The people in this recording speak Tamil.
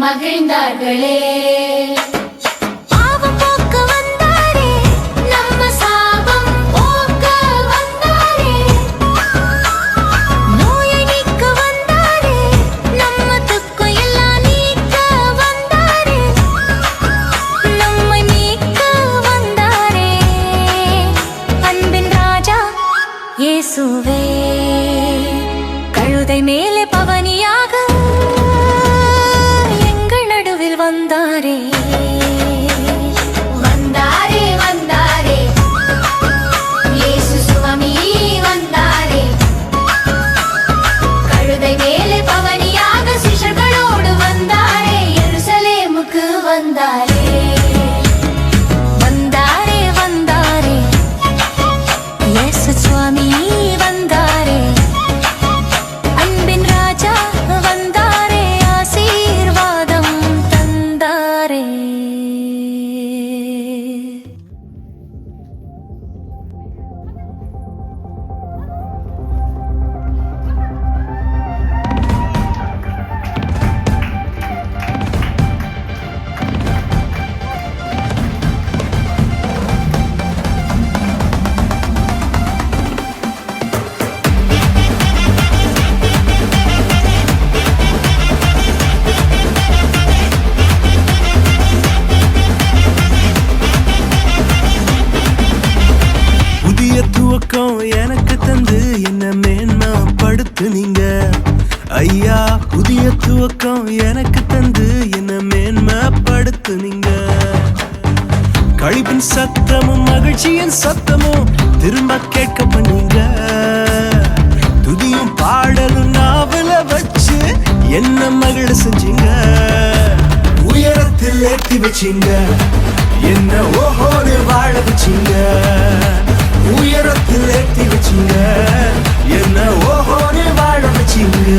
மகிழ்ந்தார்களே. பாவம் போக்க வந்தாரே, நம்ம சாபம் போக்க வந்தாரே, நோயை நீக்க வந்தாரே, நம்ம துக்கம் எல்லாம் நீக்க வந்தாரே, நம்மை மீட்க வந்தாரே. அன்பின் ராஜா இயேசுவே, கழுதை மேலே பவனியாக வந்தாரே வந்தாரே வந்தாரே, இயேசு சுவாமி வந்தாரே. கழுதை மேலே பவனியாக சிஷ்யர்களோடு வந்தாரே, எருசலேமுக்கு வந்தாரே. வந்தாரே வந்தாரே, இயேசு சுவாமி வந்தாரே. அன்பின் ராஜா வந்தாரே, ஆசீர்வாதம் தந்தாரே. எனக்கு தந்து என்ன மேன்மைப்படுத்துனீங்க ஐயா. புதிய துவக்கம் எனக்கு தந்து என்ன மேன்மைப்படுத்துனீங்க. கழிப்பின் சத்தமும் மகிழ்ச்சியின் சத்தமும் திரும்ப கேட்க பண்ணீங்க. துதியும் பாடலும் நாவல வச்சு என்ன மகிழ செஞ்சீங்க. உயரத்தில் ஏற்றி வச்சீங்க, என்ன ஓஹோன்னு வாழ வச்சீங்க. உயரத்தில் ஏற்றி வச்சீங்க, என்ன ஓஹோன்னு வாழ வச்சீங்க.